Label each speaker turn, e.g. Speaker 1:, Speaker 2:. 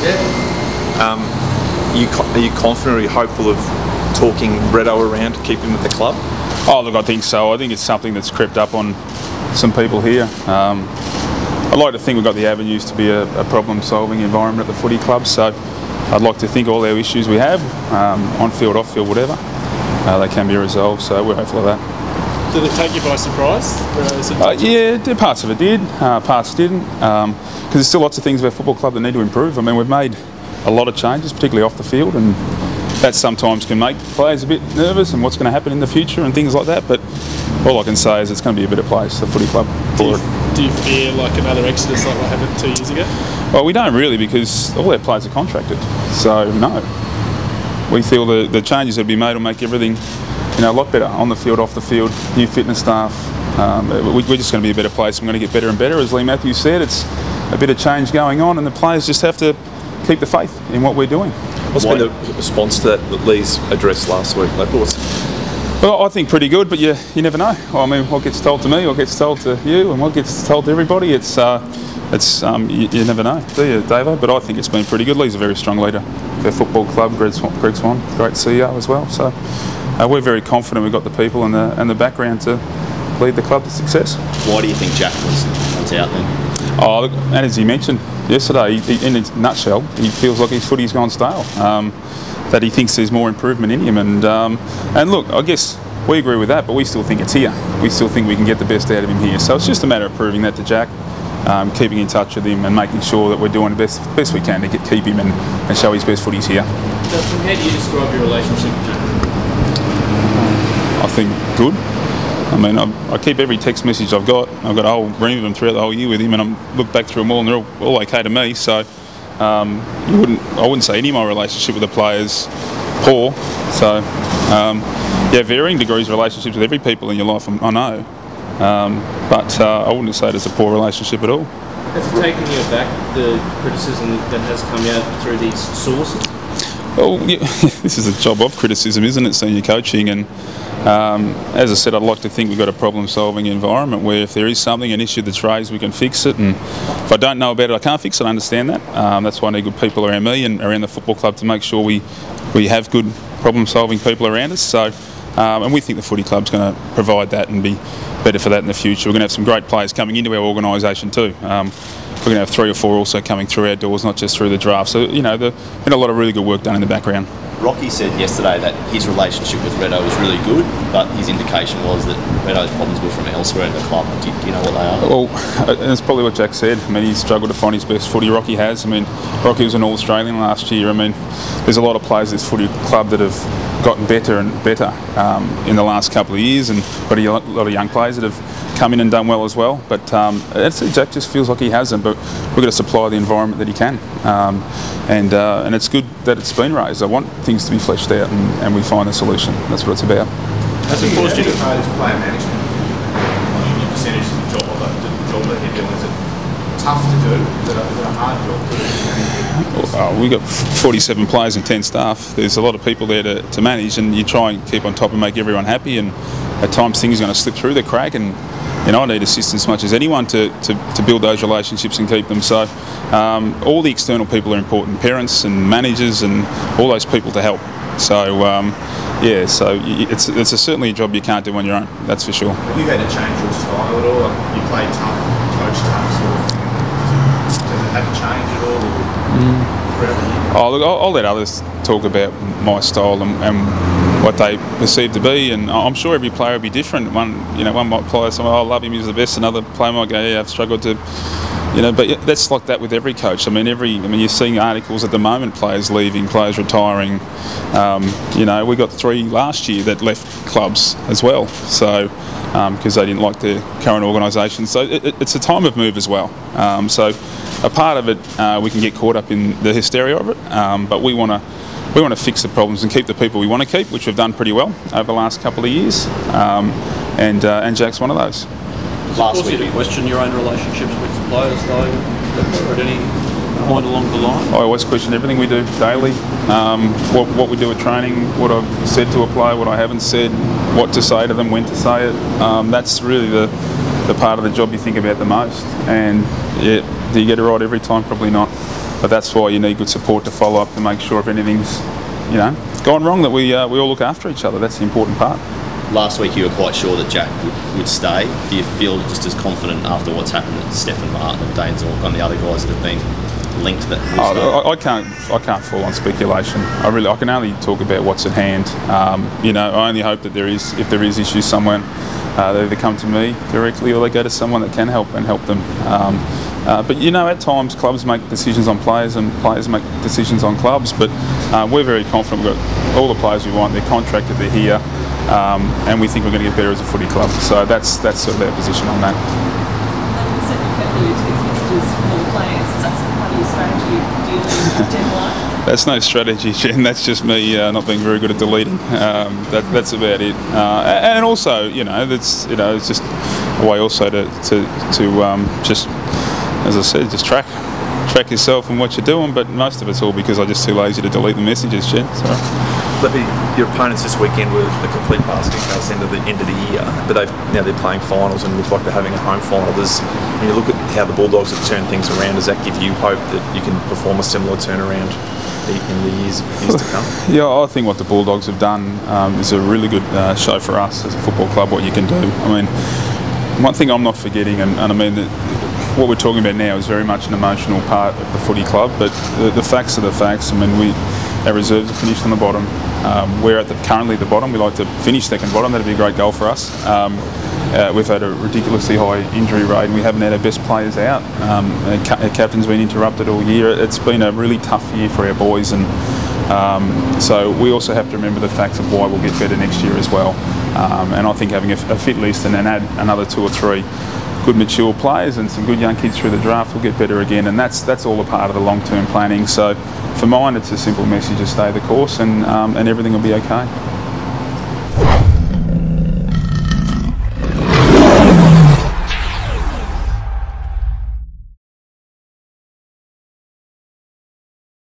Speaker 1: Yeah. Are you confident, or are you hopeful of talking Reddo around to keep him at the club?
Speaker 2: Oh, look, I think so. I think it's something that's crept up on some people here. I'd like to think we've got the avenues to be a problem-solving environment at the footy club, so I'd like to think all our issues we have, on-field, off-field, whatever, they can be resolved, so we're hopeful of that.
Speaker 3: Did it take you by surprise?
Speaker 2: Yeah, parts of it did, parts didn't, because there's still lots of things of our football club that need to improve. I mean, we've made a lot of changes, particularly off the field, and that sometimes can make players a bit nervous and what's going to happen in the future and things like that, but all I can say is it's going to be a better place, the footy club, for it.
Speaker 3: Do you fear like another exodus like what happened 2 years ago?
Speaker 2: Well, we don't really, because all our players are contracted, so no. We feel the changes that will be made will make everything, a lot better on the field, off the field, new fitness staff. We're just going to be a better place. We're going to get better and better. As Lee Matthews said, it's a bit of change going on, and the players just have to keep the faith in what we're doing.
Speaker 1: What's been the response to that Lee's address last week?
Speaker 2: Well, I think pretty good, but you never know. I mean, what gets told to me, what gets told to you, and what gets told to everybody, you never know, do you, Davo? But I think it's been pretty good. Lee's a very strong leader of our football club. Greg Swan, great CEO as well. So we're very confident we've got the people and the background to lead the club to success.
Speaker 4: Why do you think Jack was out then?
Speaker 2: Oh, look, and as he mentioned yesterday, in a nutshell, he feels like his footy's gone stale. That he thinks there's more improvement in him, and look, I guess we agree with that, but we still think it's here. We still think we can get the best out of him here. So it's just a matter of proving that to Jack, keeping in touch with him and making sure that we're doing the best we can to keep him and show his best footies here.
Speaker 3: Justin, how do you describe your relationship with Jack?
Speaker 2: I think good. I mean, I keep every text message I've got a whole ream of them throughout the whole year with him, and I look back through them all and they're all okay to me. So I wouldn't say any of my relationship with the players poor. So yeah, varying degrees of relationships with every people in your life, I know, but I wouldn't say it's a poor relationship at all.
Speaker 3: Has it taken you aback, the criticism that has come out through these sources?
Speaker 2: Well, yeah, this is a job of criticism, isn't it, senior coaching? And as I said, I'd like to think we've got a problem-solving environment where if there is something, an issue that's raised, we can fix it. And if I don't know about it, I can't fix it. I understand that. That's why I need good people around me and around the football club to make sure we have good problem-solving people around us. So, and we think the footy club's going to provide that and be better for that in the future. We're going to have some great players coming into our organisation too. We're going to have 3 or 4 also coming through our doors, not just through the draft. So, there's been a lot of really good work done in the background.
Speaker 4: Rocky said yesterday that his relationship with Reddo was really good, but his indication was that Reddo's problems were from elsewhere in the club. Do you know what they are?
Speaker 2: Well, that's probably what Jack said. I mean, he's struggled to find his best footy. Rocky has. I mean, Rocky was an All-Australian last year. I mean, there's a lot of players in this footy club that have gotten better and better in the last couple of years, and got a lot of young players that have come in and done well as well. But Jack just feels like he hasn't, but we've got to supply the environment that he can. And it's good that it's been raised. I want things to be fleshed out, and we find a solution. That's what it's about.
Speaker 3: Has it forced you to
Speaker 5: player management? Your percentage of the job that you're doing, is it tough to do? Is it a hard job to do?
Speaker 2: We've got 47 players and 10 staff. There's a lot of people there to manage, and you try and keep on top and make everyone happy, and at times things are going to slip through the crack, and I need assistance as much as anyone to build those relationships and keep them. So all the external people are important, parents and managers and all those people to help. So yeah, so it's certainly a job you can't do on your own, that's for sure.
Speaker 5: Have you had to change your style at all? You play tough, coach tough, sort of. Does it have to change at all?
Speaker 2: Oh, look, I'll let others talk about my style and what they perceive to be, and I'm sure every player will be different. One might play someone, I love him, he's the best. Another player might go, yeah, I've struggled to, but that's like that with every coach. I mean, you're seeing articles at the moment, players leaving, players retiring. We got 3 last year that left clubs as well, so because they didn't like their current organisation. So it's a time of move as well. So a part of it, we can get caught up in the hysteria of it, but we want to fix the problems and keep the people we want to keep, which we've done pretty well over the last couple of years, and Jack's one of those.
Speaker 6: Last week, you question your own relationships with players, though, at any point along the line?
Speaker 2: I always question everything we do daily, what we do at training, what I've said to a player, what I haven't said, what to say to them, when to say it. That's really the part of the job you think about the most. And yeah, do you get it right every time? Probably not. but that's why you need good support to follow up to make sure if anything's gone wrong that we all look after each other. That's the important part.
Speaker 4: Last week you were quite sure that Jack would stay. Do you feel just as confident after what's happened at Stephen Martin and Dane Zork and the other guys that have been linked that will stay?
Speaker 2: I can't fall on speculation. I can only talk about what's at hand. I only hope that if there is issues somewhere, they either come to me directly or they go to someone that can help them. But at times clubs make decisions on players and players make decisions on clubs. But we're very confident we've got all the players we want. They're contracted. They're here. And we think we're going to get better as a footy club. So that's sort of our position on that.
Speaker 7: You said you kept your text messages from all the players. Is that part of your strategy? Do you leave Jen White?
Speaker 2: That's no strategy, Jen. That's just me not being very good at deleting. That's about it. And also, it's just a way also to just, as I said, just track yourself and what you're doing. But most of it's all because I'm just too lazy to delete the messages, Jen. So.
Speaker 1: Leppy, your opponents this weekend were a complete basket case end of the year, but they're playing finals and it looks like they're having a home final. When you look at how the Bulldogs have turned things around, does that give you hope that you can perform a similar turnaround in the years to come?
Speaker 2: Yeah, I think what the Bulldogs have done is a really good show for us as a football club, what you can do. I mean, one thing I'm not forgetting, and I mean, what we're talking about now is very much an emotional part of the footy club, but the facts are the facts. I mean, our reserves are finished on the bottom. We're currently at the bottom. We like to finish second bottom. That'd be a great goal for us. We've had a ridiculously high injury rate and we haven't had our best players out. Our captain's been interrupted all year. It's been a really tough year for our boys, and so we also have to remember the facts of why we'll get better next year as well. And I think having a fit list and then add another 2 or 3 good mature players and some good young kids through the draft will get better again, and that's all a part of the long-term planning. So for mine, it's a simple message to stay the course and everything will be okay.